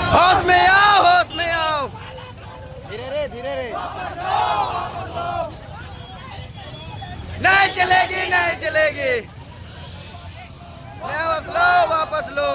होश में आओ, होश में आओ। धीरे रे नहीं चलेगी, नहीं चलेगी। वापस लो।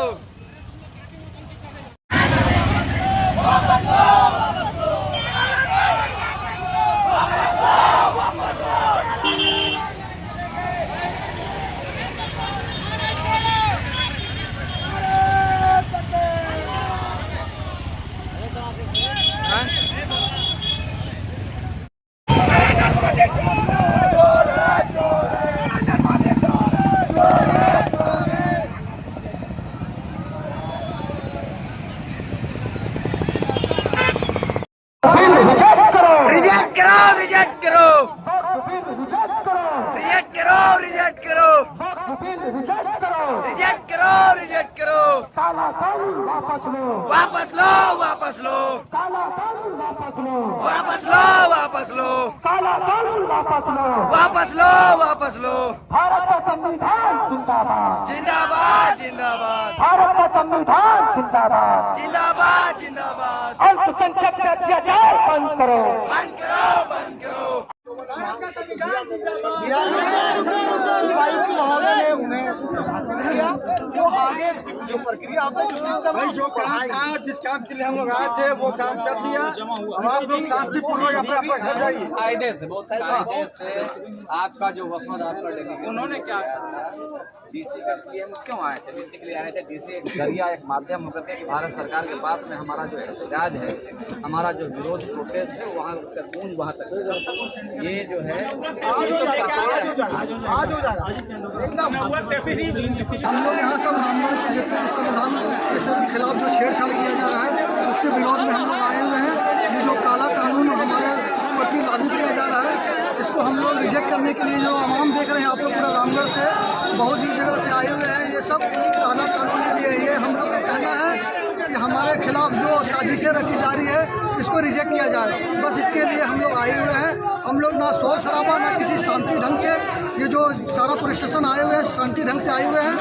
रिजेक्ट करो, रिजेक्ट करो, रिजेक्ट करो, रिजेक्ट करो, रिजेक्ट करो, रिजेक्ट करो। वापस लो, वापस लो, वापस लो, वापस लो, वापस लो, वापस लो, वापस लो। भारत का संविधान जिंदाबाद, जिंदाबाद, जिंदाबाद, भारत का संविधान जिंदाबाद। जिंदाबाद, जिंदाबाद। अल्पसंख्यक के अत्याचार बंद करो, बंद करो, बंद करो। उपायुक्त महोदय ने उन्हें हासिल किया। जो आगे जो प्रक्रिया होता है, जो सिस्टम है, जो काम था, जिस काम के लिए हम लोग आए थे वो काम कर दिया। आप लोग शांतिपूर्वक अपना घर जाइए। कायदे से, बहुत कायदे से आपका जो वफद आपका डेलीगेशन उन्होंने क्या डीसी का लिए हम क्यों आए थे? डीसी के लिए आए थे। डीसी एक जरिया, एक माध्यम होकर के कि भारत सरकार के पास में हमारा जो एहतजाज है, हमारा जो विरोध प्रोटेस्ट है, वहाँ का कून वहाँ तक ये जो है आज हो जाएगा एकदम। हम लोग यहाँ सब रामगढ़ के जितने संविधान के सब खिलाफ जो छेड़छाड़ किया जा रहा है उसके विरोध में हम लोग आए हुए हैं। ये जो काला कानून हमारे प्रति लागू किया जा रहा है, इसको हम लोग रिजेक्ट करने के लिए जो आवाम देख रहे हैं, आप लोग पूरा रामगढ़ से बहुत सी जगह से आए हुए हैं, ये सब काला कानून के लिए। ये हम लोग का कहना है कि हमारे खिलाफ जो साजिशें रची जा रही है इसको रिजेक्ट किया जाए। बस इसके लिए हम लोग आए हुए हैं। हम लोग ना शोर शराबा, ना किसी शांति ढंग से, ये जो सारा प्रशासन आए हुए हैं शांति ढंग से आए हुए हैं,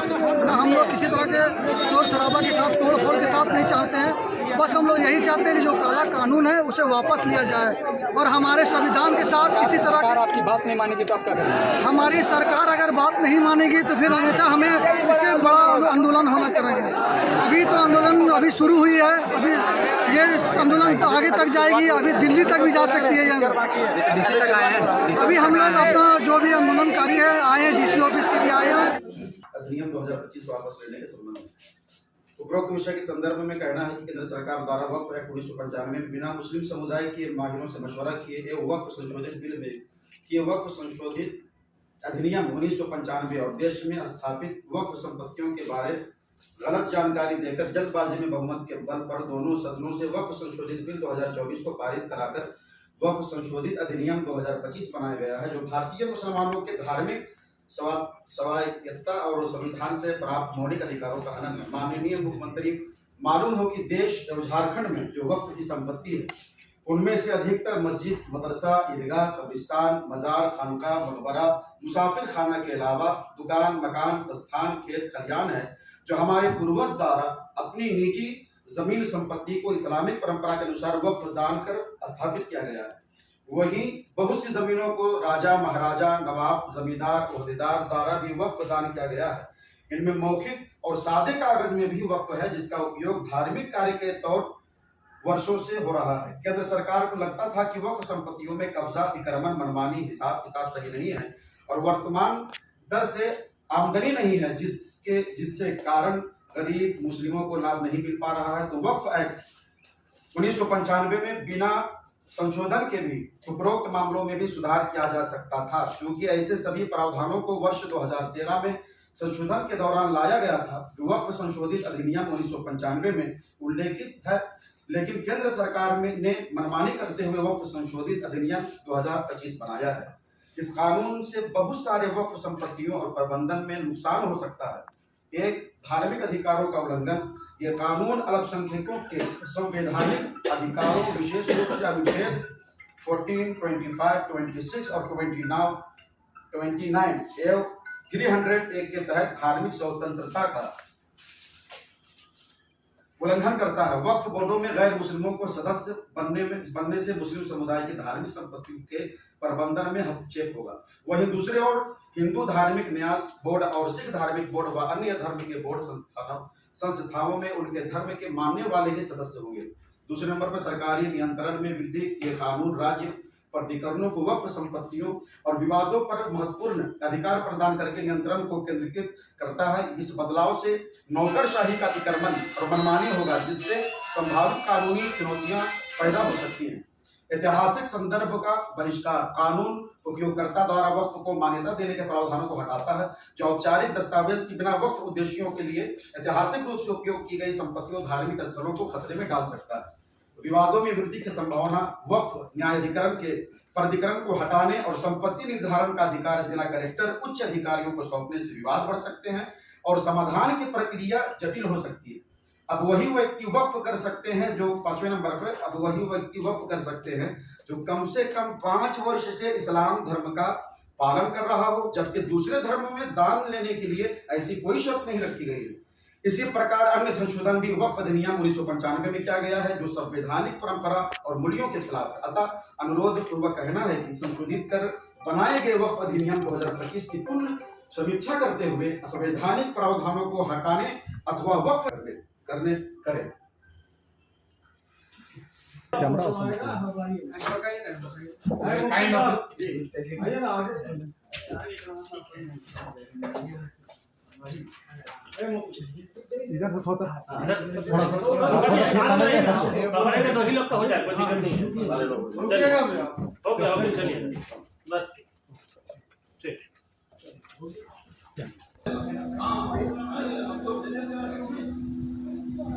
ना हम लोग किसी तरह के शोर शराबा के साथ, तोड़ फोड़ के साथ नहीं चाहते हैं। बस हम लोग यही चाहते हैं कि जो काला कानून है उसे वापस लिया जाए और हमारे संविधान के साथ किसी तरह की आपकी बात नहीं मानेगी तो आप क्या करेंगे? हमारी सरकार अगर बात नहीं मानेगी तो फिर अन्यथा हमें इससे बड़ा आंदोलन होना करेंगे। अभी तो आंदोलन अभी शुरू हुई है, अभी ये आंदोलन तो आगे तक जाएगी, अभी दिल्ली तक भी जा सकती है। अभी हम लोग अपना जो भी आंदोलनकारी है आए हैं, डीसी ऑफिस के लिए आए हैं। अधिनियम 2025 वापस लेने के संबंध में उपरोक्त विषय के संदर्भ में कहना है कि केंद्र सरकार द्वारा वक्फ एक्ट 1995 में बिना मुस्लिम समुदाय के माहिरों से मशवरा किए गए वक्फ संशोधित बिल में किए वक्फ संशोधित अधिनियम 1995 और देश में स्थापित वक्फ संपत्तियों के बारे गलत जानकारी देकर जल्दबाजी में बहुमत के बल पर दोनों सदनों से वक्फ संशोधित बिल 2024 को पारित कराकर वक्फ संशोधित अधिनियम 2025 बनाया गया है, जो भारतीय मुसलमानों के धार्मिक स्वायत्तता और संविधान से प्राप्त मौलिक अधिकारों का हनन है। माननीय मुख्यमंत्री, मालूम हो कि देश एवं झारखंड में जो वक्फ की संपत्ति है उनमें से अधिकतर मस्जिद, मदरसा, ईदगाह, कब्रिस्तान, मजार, खानका, मकबरा, मुसाफिर खाना के अलावा दुकान, मकान, संस्थान, खेत खलियान है, जो हमारे पूर्वज द्वारा अपनी निजी जमीन संपत्ति को इस्लामिक परंपरा के अनुसार वक्फ दान कर स्थापित किया गया है। वहीं बहुत सी जमीनों को राजा, महाराजा, नवाब, जमींदार, ओहदेदार द्वारा भी वक्फ दान किया गया है। इनमें मौखिक और सादे कागज में भी वक्फ है, जिसका उपयोग धार्मिक कार्य के तौर वर्षों से हो रहा है। केंद्र सरकार को लगता था कि वक्फ संपत्तियों में कब्जा, अतिक्रमण, मनमानी हिसाब किताब सही नहीं है और वर्तमान दर से आमदनी नहीं है, जिससे कारण गरीब मुस्लिमों को लाभ नहीं मिल पा रहा है। तो वक्फ एक्ट 1995 में बिना संशोधन के भी उपरोक्त मामलों में भी सुधार किया जा सकता था, क्योंकि ऐसे सभी प्रावधानों को वर्ष 2013 में संशोधन के दौरान लाया गया था। वक्फ संशोधित अधिनियम 1995 में उल्लेखित है, लेकिन केंद्र सरकार ने मनमानी करते हुए वक्फ संशोधित अधिनियम 2025 बनाया है। इस कानून से बहुत सारे वक्फ संपत्तियों और प्रबंधन में नुकसान हो सकता है। एक, धार्मिक अधिकारों का उल्लंघन। यह कानून अल्पसंख्यकों के संवैधानिक अधिकारों, विशेष रूप से अनुच्छेद 14, 25, 26 और 29 एवं 300 के तहत धार्मिक स्वतंत्रता का उल्लंघन करता है। वक्फ बोर्डों में गैर मुस्लिमों को सदस्य बनने से मुस्लिम समुदाय की धार्मिक संपत्तियों के प्रबंधन में हस्तक्षेप होगा। वहीं दूसरी ओर हिंदू धार्मिक न्यास बोर्ड और सिख धार्मिक बोर्ड व अन्य धर्म के बोर्ड संस्थाओं में उनके धर्म के मानने वाले ही सदस्य होंगे। दूसरे नंबर पर सरकारी नियंत्रण में वृद्धि। ये कानून राज्य प्राधिकरणों को वक्फ संपत्तियों और विवादों पर महत्वपूर्ण अधिकार प्रदान करके नियंत्रण को केंद्रीकृत करता है। इस बदलाव से नौकरशाही का अतिक्रमण और मनमानी होगा, जिससे संभावित कानूनी चुनौतियां पैदा हो सकती हैं। ऐतिहासिक संदर्भ का बहिष्कार। कानून उपयोगकर्ता द्वारा वक्फ को मान्यता देने के प्रावधानों को हटाता है, जो औपचारिक दस्तावेज की बिना वक्फ उद्देश्यों के लिए ऐतिहासिक रूप से उपयोग की गई संपत्तियों धार्मिक स्थलों को खतरे में डाल सकता है। विवादों में वृद्धि की संभावना। वक्फ न्यायाधिकरण के प्राधिकरण को हटाने और संपत्ति निर्धारण का अधिकार जिला कलेक्टर उच्च अधिकारियों को सौंपने से विवाद बढ़ सकते हैं और समाधान की प्रक्रिया जटिल हो सकती है। अब वही व्यक्ति वक्फ कर सकते हैं जो 5वें नंबर पर, अब वही व्यक्ति वक्फ कर सकते हैं जो कम से कम 5 वर्ष से इस्लाम धर्म का पालन कर रहा हो, जबकि दूसरे धर्मों में दान लेने के लिए ऐसी कोई शर्त नहीं रखी गई है। इसी प्रकार अन्य संशोधन भी वक्फ अधिनियम 1995 में किया गया है, जो संवैधानिक परंपरा और मूल्यों के खिलाफ है। अतः अनुरोध पूर्वक कहना है कि संशोधित कर बनाए गए वक्फ अधिनियम 2025 की पूर्ण समीक्षा करते हुए असंवैधानिक प्रावधानों को हटाने अथवा वक्फ करें। इधर से थोड़ा सा दो ही लोग तो हो जाए, कोई दिक्कत नहीं है। हो गया चलिए बस ठीक।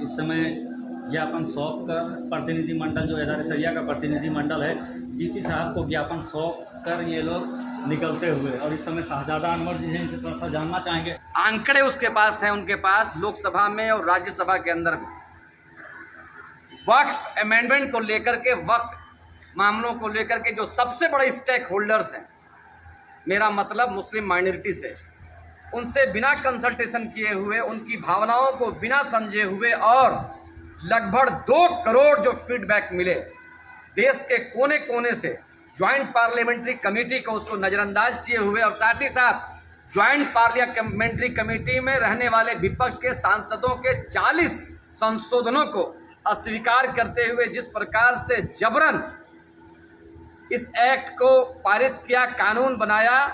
इस समय ज्ञापन सौंप कर प्रतिनिधिमंडल जो इदारे शरिया का प्रतिनिधिमंडल है, डीसी साहब को ज्ञापन सौंप कर ये लोग निकलते हुए, और इस समय शाहजादा अनवर जी हैं, इनसे थोड़ा सा जानना चाहेंगे। आंकड़े उसके पास हैं, उनके पास लोकसभा में और राज्यसभा के अंदर में वक्फ अमेंडमेंट को लेकर के, वक्फ मामलों को लेकर के जो सबसे बड़े स्टेक होल्डर्स हैं, मेरा मतलब मुस्लिम माइनॉरिटी से, उनसे बिना कंसल्टेशन किए हुए, उनकी भावनाओं को बिना समझे हुए, और लगभग 2 करोड़ जो फीडबैक मिले देश के कोने कोने से, ज्वाइंट पार्लियामेंट्री कमेटी को उसको नज़रअंदाज किए हुए, और साथ ही साथ ज्वाइंट पार्लियामेंट्री कमेटी में रहने वाले विपक्ष के सांसदों के 40 संशोधनों को अस्वीकार करते हुए जिस प्रकार से जबरन इस एक्ट को पारित किया, कानून बनाया,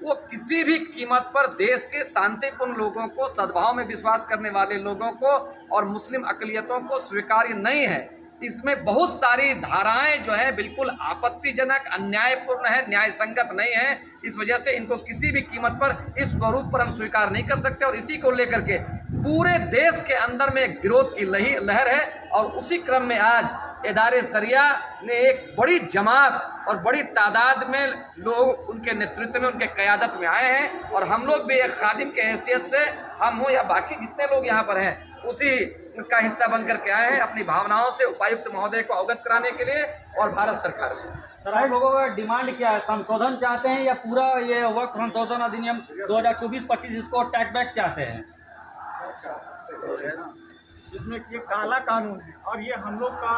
वो किसी भी कीमत पर देश के शांतिपूर्ण लोगों को, सद्भाव में विश्वास करने वाले लोगों को और मुस्लिम अक़लियतों को स्वीकार्य नहीं है। इसमें बहुत सारी धाराएं जो है बिल्कुल आपत्तिजनक, अन्यायपूर्ण है, न्याय संगत नहीं है। इस वजह से इनको किसी भी कीमत पर इस स्वरूप पर हम स्वीकार नहीं कर सकते, और इसी को लेकर के पूरे देश के अंदर में एक विरोध की लहर है। और उसी क्रम में आज इदारे शरिया ने एक बड़ी जमात और बड़ी तादाद में लोग उनके नेतृत्व में, उनके क़यादत में आए हैं, और हम लोग भी एक खादिम के हैसियत से, हम हो या बाकी जितने लोग यहाँ पर हैं, उसी का हिस्सा बन करके आए हैं अपनी भावनाओं से उपायुक्त महोदय को अवगत कराने के लिए और भारत सरकार से। सर, आप लोगों का डिमांड क्या है? संशोधन चाहते हैं या पूरा ये वक्फ संशोधन अधिनियम 2024-25 इसको टैक बैक चाहते हैं? जिसमें कि ये काला कानून है, और ये हम लोग का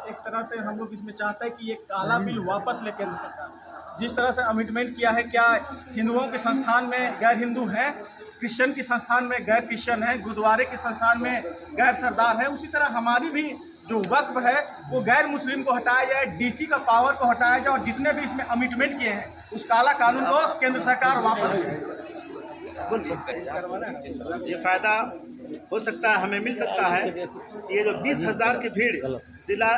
एक तरह से हम लोग इसमें चाहते हैं कि ये काला बिल वापस ले केंद्र सरकार। जिस तरह से अमिटमेंट किया है, क्या हिंदुओं के संस्थान में गैर हिंदू हैं, क्रिश्चियन की संस्थान में गैर क्रिश्चियन है, गुरुद्वारे के संस्थान में गैर सरदार है, उसी तरह हमारी भी जो वक्फ है वो गैर मुस्लिम को हटाया जाए, डीसी का पावर को हटाया जाए, और जितने भी इसमें अमिटमेंट किए हैं उस काला कानून को केंद्र सरकार वापस ले। ये फ़ायदा हो सकता है, हमें मिल सकता है। ये जो 20,000 की भीड़ जिला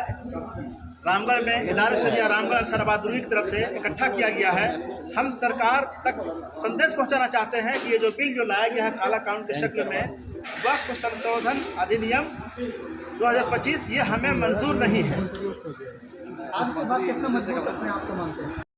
रामगढ़ में इदारा शरिया रामगढ़ अंसार बहादुरी की तरफ से इकट्ठा किया गया है, हम सरकार तक संदेश पहुंचाना चाहते हैं कि ये जो बिल जो लाया गया है काला कानून के शक्ल में, वक्फ संशोधन अधिनियम 2025, ये हमें मंजूर नहीं है। आज के बाद कितना मजबूत आपको मानते हैं?